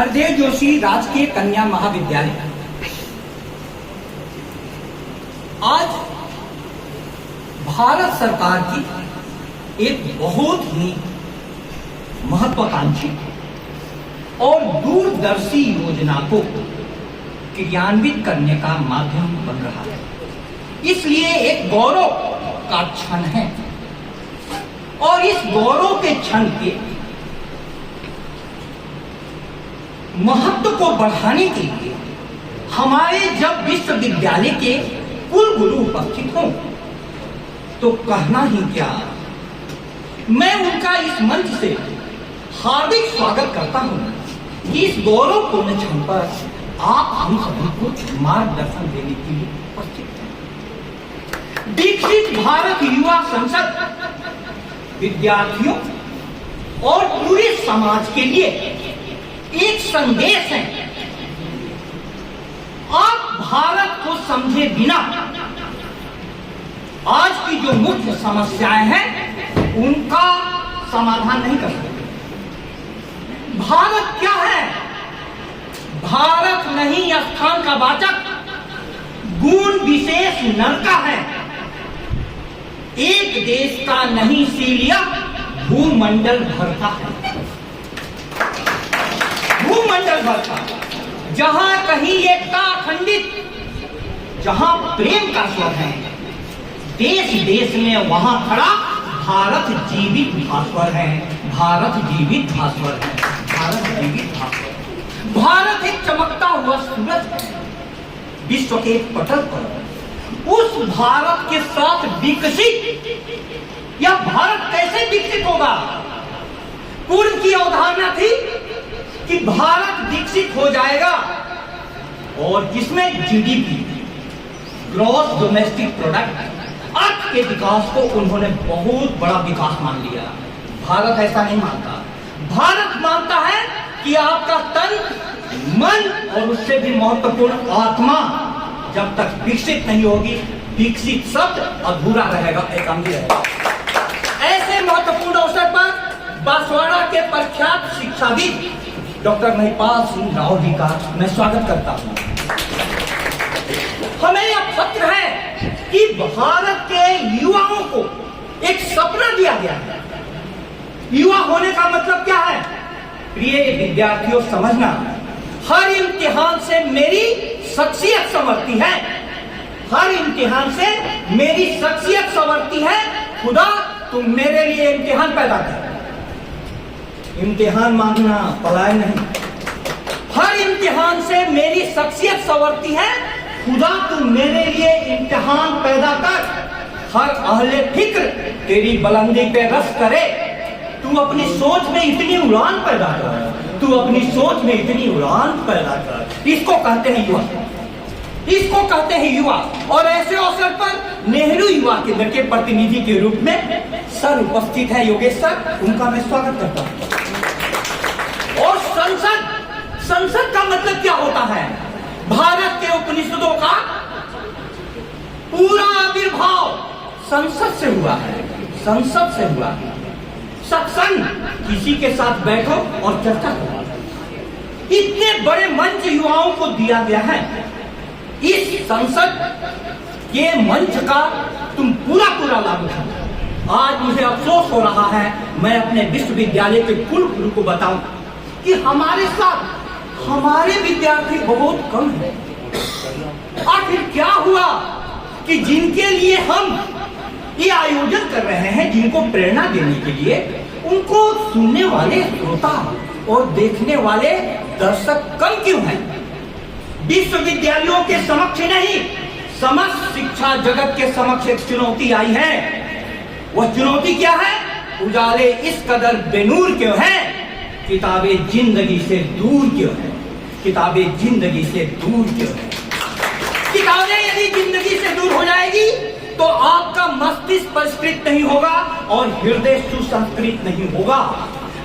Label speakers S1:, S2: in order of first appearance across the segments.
S1: हरदेव जोशी राजकीय कन्या महाविद्यालय आज भारत सरकार की एक बहुत ही महत्वाकांक्षी और दूरदर्शी योजना को क्रियान्वित करने का माध्यम बन रहा है। इसलिए एक गौरव का क्षण है और इस गौरव के क्षण के महत्व को बढ़ाने के लिए हमारे जब विश्वविद्यालय के कुलगुरु उपस्थित हों तो कहना ही क्या, मैं उनका इस मंच से हार्दिक स्वागत करता हूं कि इस गौरवपूर्ण क्षण पर आप हम सभी को मार्गदर्शन देने के लिए उपस्थित हैं। विकसित भारत युवा संसद विद्यार्थियों और पूरे समाज के लिए एक संदेश है। आप भारत को समझे बिना आज की जो मुख्य समस्याएं हैं उनका समाधान नहीं कर सकते। भारत क्या है? भारत नहीं स्थान का वाचक गुण विशेष नर का है। एक देश का नहीं सीलिया भूमंडल भर का है। भूमंडल भर का जहां कहीं एकता अखंडित, जहां प्रेम का स्वर है, देश देश में वहां खड़ा भारत जीवित भास्वर है। भारत जीवित भास्वर है। भारत जीवित भास्वर। भारत एक चमकता हुआ सूरज है विश्व के पटल पर। उस भारत के साथ विकसित, यह भारत कैसे विकसित होगा? पूर्व की अवधारणा थी कि भारत विकसित हो जाएगा और जिसमें जीडीपी, ग्रॉस डोमेस्टिक प्रोडक्ट, अर्थ के विकास को उन्होंने बहुत बड़ा विकास मान लिया। भारत ऐसा नहीं मानता। भारत मानता है कि आपका तन, मन और उससे भी महत्वपूर्ण आत्मा जब तक विकसित नहीं होगी, विकसित शब्द अधूरा रहेगा, एकांगी रहेगा। ऐसे महत्वपूर्ण अवसर पर बांसवाड़ा के प्रख्यात शिक्षाविद डॉक्टर महिपाल सिंह राव जी का मैं स्वागत करता हूं। हमें यह फक्र है कि भारत के युवाओं को एक सपना दिया गया है। युवा होने का मतलब क्या है? प्रिय विद्यार्थियों, समझना, हर इम्तिहान से मेरी शख्सियत संवरती है। हर इम्तिहान से मेरी शख्सियत संवरती है। खुदा तुम मेरे लिए इम्तिहान पैदा कर। इम्तिहान मांगना पढ़ाई नहीं। हर इम्तिहान से मेरी शख्सियत संवरती है। खुदा तू मेरे लिए इम्तिहान पैदा कर। हर अहले फिक्र तेरी बुलंदी पे रस करे। तू अपनी सोच में इतनी उड़ान पैदा कर। तू अपनी सोच में इतनी उड़ान पैदा कर। इसको कहते हैं युवा। इसको कहते हैं युवा। और ऐसे अवसर पर नेहरू युवा केंद्र के प्रतिनिधि के रूप में सर उपस्थित है, योगेश सर, उनका मैं स्वागत करता हूं। और संसद का मतलब क्या होता है? भारत के उपनिषदों का पूरा आविर्भाव संसद से हुआ है। संसद से हुआ है। सत्संग, किसी के साथ बैठो और चर्चा करो। इतने बड़े मंच युवाओं को दिया गया है। इस संसद के मंच का तुम पूरा लाभ उठाओ। आज मुझे अफसोस हो रहा है, मैं अपने विश्वविद्यालय के कुलगुरु को बताऊं कि हमारे साथ हमारे विद्यार्थी बहुत कम हैं। आखिर क्या हुआ कि जिनके लिए हम ये आयोजन कर रहे हैं, जिनको प्रेरणा देने के लिए, उनको सुनने वाले श्रोता और देखने वाले दर्शक कम क्यों हैं? विश्वविद्यालयों के समक्ष नहीं, समस्त शिक्षा जगत के समक्ष एक चुनौती आई है। वह चुनौती क्या है? उजाले इस कदर बेनूर क्यों हैं? किताबें जिंदगी से दूर क्यों हैं? किताबें जिंदगी से दूर क्यों हैं? किताबें यदि जिंदगी से दूर हो जाएगी तो आपका मस्तिष्क परिष्कृत नहीं होगा और हृदय सुसंस्कृत नहीं होगा।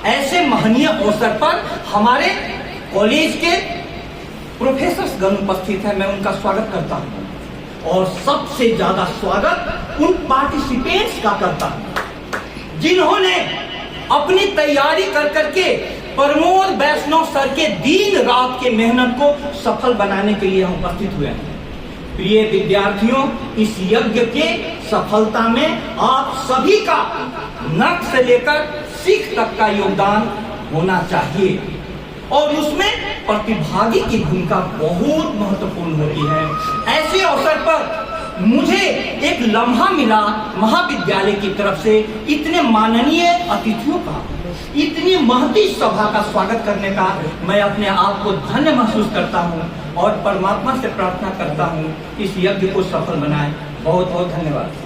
S1: ऐसे महनीय अवसर पर हमारे कॉलेज के प्रोफेसर गण उपस्थित है, मैं उनका स्वागत करता हूं। और सबसे ज्यादा स्वागत उन पार्टिसिपेंट्स का करता हूं जिन्होंने अपनी तैयारी कर करके प्रमोद वैष्णव सर के दिन रात के मेहनत को सफल बनाने के लिए हम उपस्थित हुए हैं। प्रिय विद्यार्थियों, इस यज्ञ के सफलता में आप सभी का नर्क से लेकर सिख तक का योगदान होना चाहिए और उसमें प्रतिभागी की भूमिका बहुत महत्वपूर्ण होती है। ऐसे अवसर पर मुझे एक लम्हा मिला महाविद्यालय की तरफ से इतने माननीय अतिथियों का, इतनी महती सभा का स्वागत करने का। मैं अपने आप को धन्य महसूस करता हूँ और परमात्मा से प्रार्थना करता हूँ इस यज्ञ को सफल बनाए। बहुत बहुत धन्यवाद।